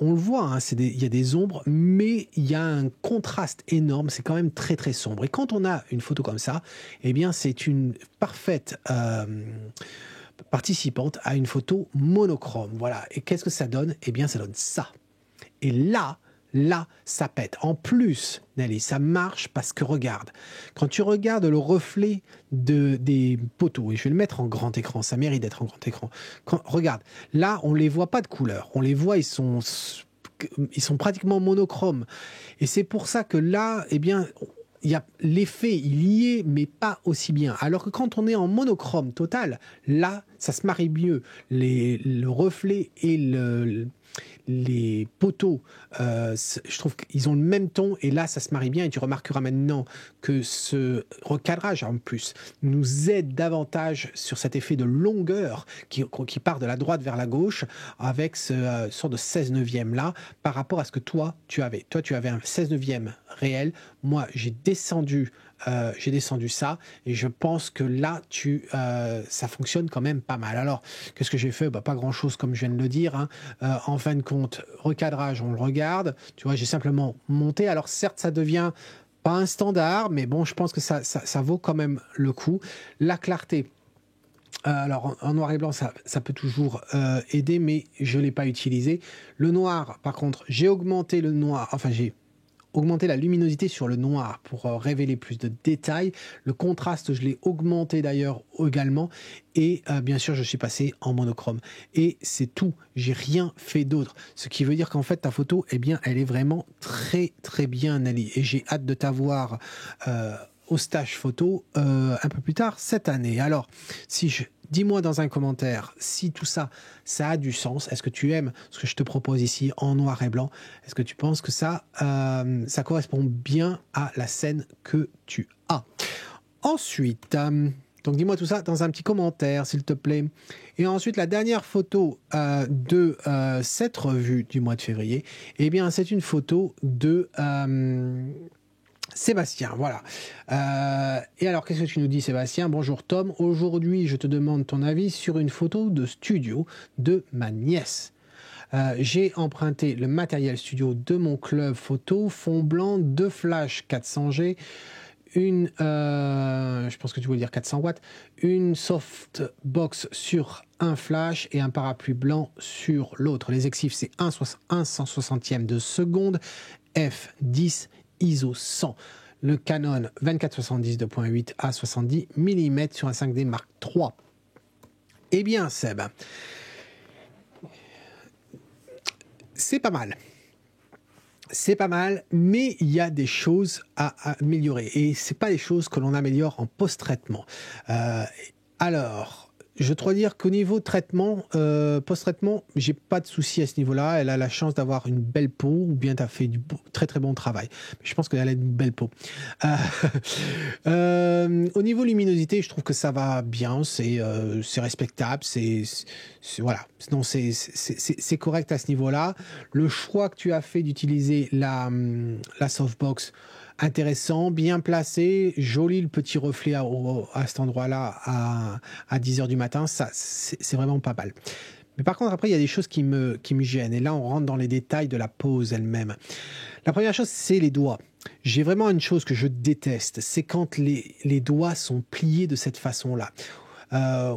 On le voit, hein, il y a des ombres, mais il y a un contraste énorme. C'est quand même très, très sombre. Et quand on a une photo comme ça, eh bien, c'est une parfaite participante à une photo monochrome. Voilà. Et qu'est-ce que ça donne? Eh bien, ça donne ça. Et là, là, ça pète. En plus, Nelly, ça marche parce que regarde, quand tu regardes le reflet des poteaux, et je vais le mettre en grand écran, ça mérite d'être en grand écran. Regarde, là, on les voit pas de couleur. On les voit, ils sont pratiquement monochromes. Et c'est pour ça que là, eh bien, l'effet, il y est, mais pas aussi bien. Alors que quand on est en monochrome total, là, ça se marie mieux. Le reflet et les poteaux, je trouve qu'ils ont le même ton, et là, ça se marie bien. Et tu remarqueras maintenant que ce recadrage, en plus, nous aide davantage sur cet effet de longueur qui part de la droite vers la gauche, avec ce sort de 16 neuvième là, par rapport à ce que toi, tu avais. Toi, tu avais un 16 neuvième réel. Moi, j'ai descendu ça, et je pense que là, ça fonctionne quand même pas mal. Alors, qu'est-ce que j'ai fait? Pas grand-chose, comme je viens de le dire, hein. En fin de compte, recadrage, on le regarde. Tu vois, j'ai simplement monté. Alors, certes, ça devient pas un standard, mais bon, je pense que ça vaut quand même le coup. La clarté. Alors, en noir et blanc, ça peut toujours aider, mais je ne l'ai pas utilisé. Le noir, par contre, j'ai augmenté le noir. Enfin, j'ai augmenter la luminosité sur le noir pour révéler plus de détails. Le contraste, je l'ai augmenté d'ailleurs également. Et bien sûr, je suis passé en monochrome. Et c'est tout. J'ai rien fait d'autre. Ce qui veut dire qu'en fait, ta photo, eh bien, elle est vraiment très, très bien analysée. Et j'ai hâte de t'avoir au stage photo un peu plus tard cette année. Alors, dis-moi dans un commentaire si tout ça, ça a du sens. Est-ce que tu aimes ce que je te propose ici en noir et blanc? Est-ce que tu penses que ça correspond bien à la scène que tu as? Ensuite, donc dis-moi tout ça dans un petit commentaire, s'il te plaît. Et ensuite, la dernière photo de cette revue du mois de février, eh bien, c'est une photo de Sébastien, voilà. Et alors, qu'est-ce que tu nous dis, Sébastien? Bonjour Tom, aujourd'hui je te demande ton avis sur une photo de studio de ma nièce. J'ai emprunté le matériel studio de mon club photo, fond blanc, 2 flash 400G, je pense que tu voulais dire 400 watts, une softbox sur un flash et un parapluie blanc sur l'autre. Les exifs, c'est 1 160e de seconde, f10, ISO 100. Le Canon 24-70 2.8 à 70 mm sur un 5D Mark III. Eh bien, Seb, c'est pas mal. C'est pas mal, mais il y a des choses à améliorer. Et c'est pas des choses que l'on améliore en post-traitement. Alors, je dois dire qu'au niveau traitement, post-traitement, j'ai pas de souci à ce niveau-là. Elle a la chance d'avoir une belle peau, ou bien tu as fait du très très bon travail. Mais je pense qu'elle a une belle peau. Au niveau luminosité, je trouve que ça va bien, c'est respectable, voilà. Non, c'est correct à ce niveau-là. Le choix que tu as fait d'utiliser la softbox, intéressant, bien placé, joli le petit reflet à cet endroit-là à 10h du matin, ça c'est vraiment pas mal. Mais par contre, après, il y a des choses qui me gênent. Et là, on rentre dans les détails de la pose elle-même. La première chose, c'est les doigts. J'ai vraiment une chose que je déteste, c'est quand les doigts sont pliés de cette façon-là.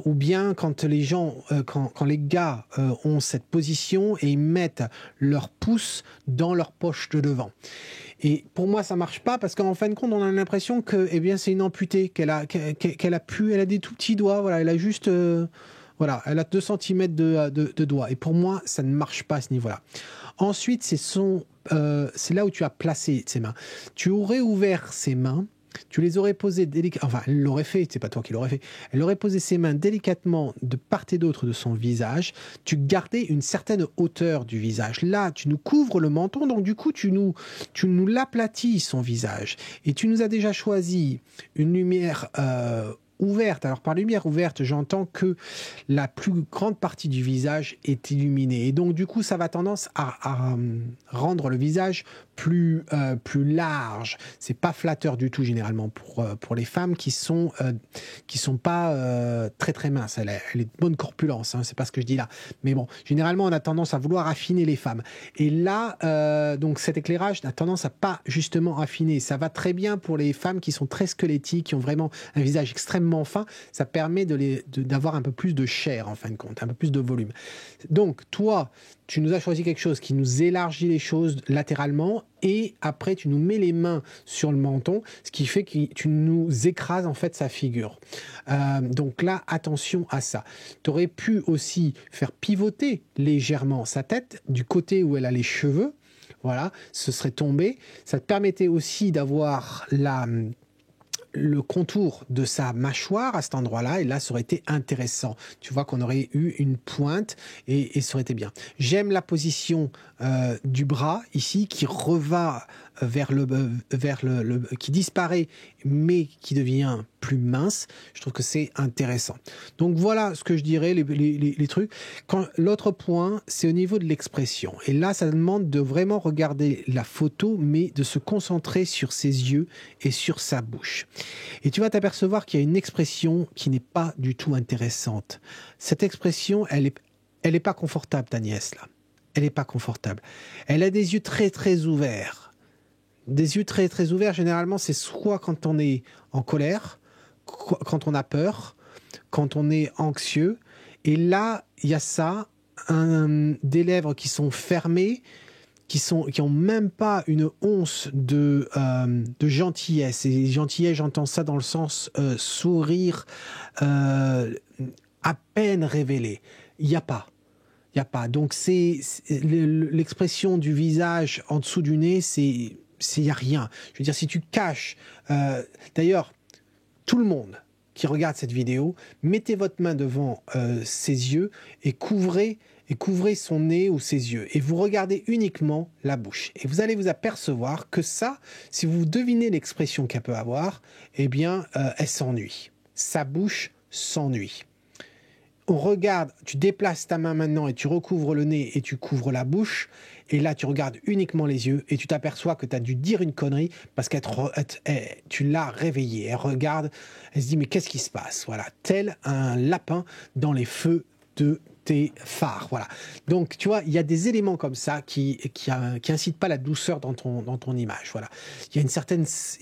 Ou bien quand les gens, quand les gars ont cette position et ils mettent leur pouce dans leur poche de devant. Et pour moi, ça marche pas parce qu'en fin de compte, on a l'impression que, eh bien, c'est une amputée, elle a des tout petits doigts, voilà, elle a juste, voilà, elle a 2 cm de doigts. Et pour moi, ça ne marche pas à ce niveau-là. Ensuite, c'est là où tu as placé ses mains. Tu aurais ouvert ses mains. Tu les aurais posées délicatement, enfin, elle l'aurait fait, c'est pas toi qui l'aurais fait. Elle aurait posé ses mains délicatement de part et d'autre de son visage. Tu gardais une certaine hauteur du visage. Là, tu nous couvres le menton, donc du coup, tu nous l'aplatis son visage. Et tu nous as déjà choisi une lumière ouverte. Alors, par lumière ouverte, j'entends que la plus grande partie du visage est illuminée. Et donc, du coup, ça va tendance à rendre le visage plus large. C'est pas flatteur du tout, généralement, pour les femmes qui sont pas très, très minces. Elle est de bonne corpulence, hein, c'est pas ce que je dis là. Mais bon, généralement, on a tendance à vouloir affiner les femmes. Et là, donc, cet éclairage a tendance à pas, justement, affiner. Ça va très bien pour les femmes qui sont très squelettiques, qui ont vraiment un visage extrêmement extrêmement fins, ça permet d'avoir un peu plus de chair, en fin de compte, un peu plus de volume. Donc, toi, tu nous as choisi quelque chose qui nous élargit les choses latéralement et après, tu nous mets les mains sur le menton, ce qui fait que tu nous écrases, en fait, sa figure. Donc là, attention à ça. Tu aurais pu aussi faire pivoter légèrement sa tête du côté où elle a les cheveux. Voilà, ce serait tombé. Ça te permettait aussi d'avoir le contour de sa mâchoire à cet endroit-là, et là, ça aurait été intéressant. Tu vois qu'on aurait eu une pointe, et ça aurait été bien. J'aime la position du bras, ici, qui reva qui disparaît, mais qui devient plus mince. Je trouve que c'est intéressant. Donc voilà ce que je dirais, les trucs. L'autre point, c'est au niveau de l'expression. Et là, ça demande de vraiment regarder la photo, mais de se concentrer sur ses yeux et sur sa bouche. Et tu vas t'apercevoir qu'il y a une expression qui n'est pas du tout intéressante. Cette expression, elle est pas confortable, ta nièce, là. Elle n'est pas confortable. Elle a des yeux très, très ouverts. Des yeux très, très ouverts, généralement, c'est soit quand on est en colère, quand on a peur, quand on est anxieux. Et là, il y a ça, des lèvres qui sont fermées, qui ont même pas une once de gentillesse. Et gentillesse, j'entends ça dans le sens sourire à peine révélé. Il n'y a pas. Il n'y a pas. Donc, l'expression du visage en dessous du nez, il n'y a rien. Je veux dire, si tu caches... D'ailleurs, tout le monde qui regarde cette vidéo, mettez votre main devant ses yeux et couvrez son nez ou ses yeux. Et vous regardez uniquement la bouche. Et vous allez vous apercevoir que ça, si vous devinez l'expression qu'elle peut avoir, eh bien, elle s'ennuie. Sa bouche s'ennuie. On regarde, tu déplaces ta main maintenant et tu recouvres le nez et tu couvres la bouche. Et là, tu regardes uniquement les yeux et tu t'aperçois que tu as dû dire une connerie parce que tu l'as réveillée. Elle regarde, elle se dit, mais qu'est-ce qui se passe? Voilà, tel un lapin dans les feux de tes phares. Voilà. Donc, tu vois, il y a des éléments comme ça qui incitent pas la douceur dans ton image. Voilà. Il y a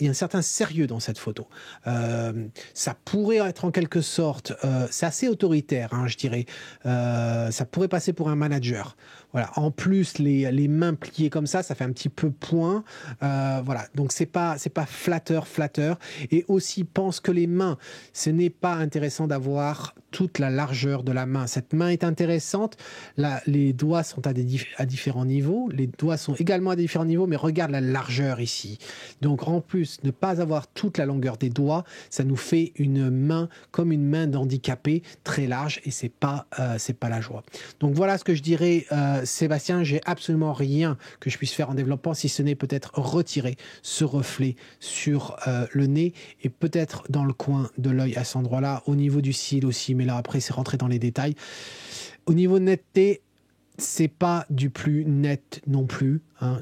un certain sérieux dans cette photo. Ça pourrait être en quelque sorte, c'est assez autoritaire, hein, je dirais. Ça pourrait passer pour un manager. Voilà. En plus, les mains pliées comme ça fait un petit peu point. Voilà. Donc, c'est pas flatteur. Et aussi, pense que les mains, ce n'est pas intéressant d'avoir toute la largeur de la main. Cette main est intéressante. Là, les doigts sont à différents niveaux. Les doigts sont également à différents niveaux, mais regarde la largeur ici. Donc, en plus, ne pas avoir toute la longueur des doigts, ça nous fait une main comme une main d'handicapé, très large, et c'est pas la joie. Donc, voilà ce que je dirais, Sébastien. J'ai absolument rien que je puisse faire en développement, si ce n'est peut-être retirer ce reflet sur le nez et peut-être dans le coin de l'œil à cet endroit-là, au niveau du cil aussi, mais là après c'est rentrer dans les détails. Au niveau de netteté, c'est pas du plus net non plus, hein.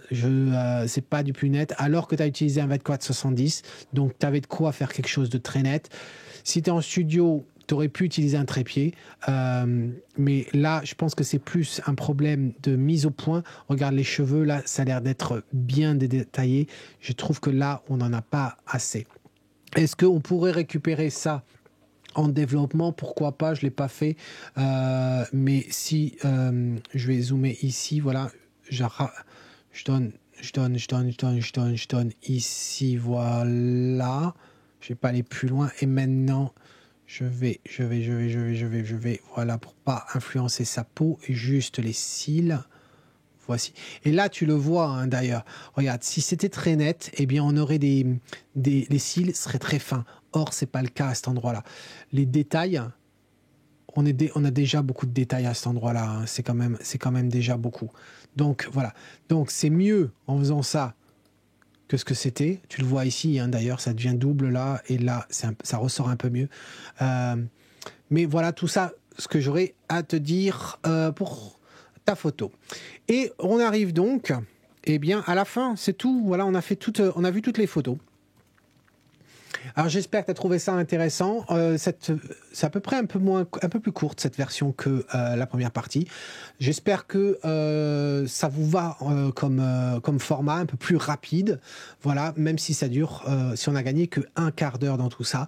C'est pas du plus net, alors que tu as utilisé un 24-70, donc tu avais de quoi faire quelque chose de très net. Si tu es en studio, tu aurais pu utiliser un trépied, mais là, je pense que c'est plus un problème de mise au point. Regarde les cheveux, là, ça a l'air d'être bien détaillé. Je trouve que là, on n'en a pas assez. Est-ce qu'on pourrait récupérer ça en développement? Pourquoi pas? Je ne l'ai pas fait. Mais si je vais zoomer ici, voilà, je donne ici, voilà. Je ne vais pas aller plus loin. Et maintenant, je vais, voilà, pour pas influencer sa peau, et juste les cils. Voici. Et là, tu le vois, hein, d'ailleurs. Regarde, si c'était très net, eh bien, on aurait les cils seraient très fins. Or, c'est pas le cas à cet endroit-là. Les détails, on a déjà beaucoup de détails à cet endroit-là, hein. C'est quand même déjà beaucoup. Donc, voilà. Donc, c'est mieux en faisant ça que ce que c'était. Tu le vois ici, hein, d'ailleurs, ça devient double là, et là, ça ressort un peu mieux. Mais voilà, tout ça, ce que j'aurais à te dire pour ta photo. Et on arrive donc, eh bien, à la fin, c'est tout. Voilà, on a vu toutes les photos. Alors j'espère que tu as trouvé ça intéressant. C'est à peu près un peu plus courte cette version que la première partie. J'espère que ça vous va comme format un peu plus rapide. Voilà, même si ça dure, si on a gagné que un quart d'heure dans tout ça.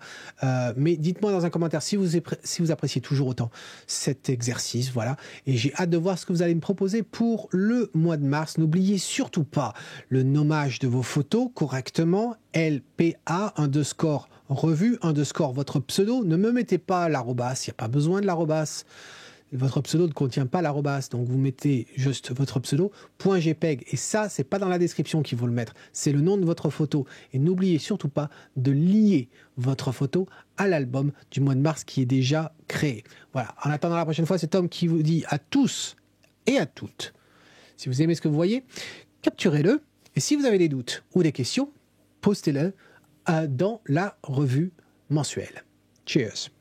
Mais dites-moi dans un commentaire si vous appréciez toujours autant cet exercice. Voilà, et j'ai hâte de voir ce que vous allez me proposer pour le mois de mars. N'oubliez surtout pas le nommage de vos photos correctement. LPA, revue, votre pseudo. Ne me mettez pas l'arrobas, il n'y a pas besoin de l'arrobas. Votre pseudo ne contient pas l'arrobas, donc vous mettez juste votre pseudo, .jpeg. Et ça, c'est pas dans la description qu'il faut le mettre, c'est le nom de votre photo. Et n'oubliez surtout pas de lier votre photo à l'album du mois de mars qui est déjà créé. Voilà, en attendant la prochaine fois, c'est Tom qui vous dit à tous et à toutes, si vous aimez ce que vous voyez, capturez-le. Et si vous avez des doutes ou des questions, postez-le dans la revue mensuelle. Cheers!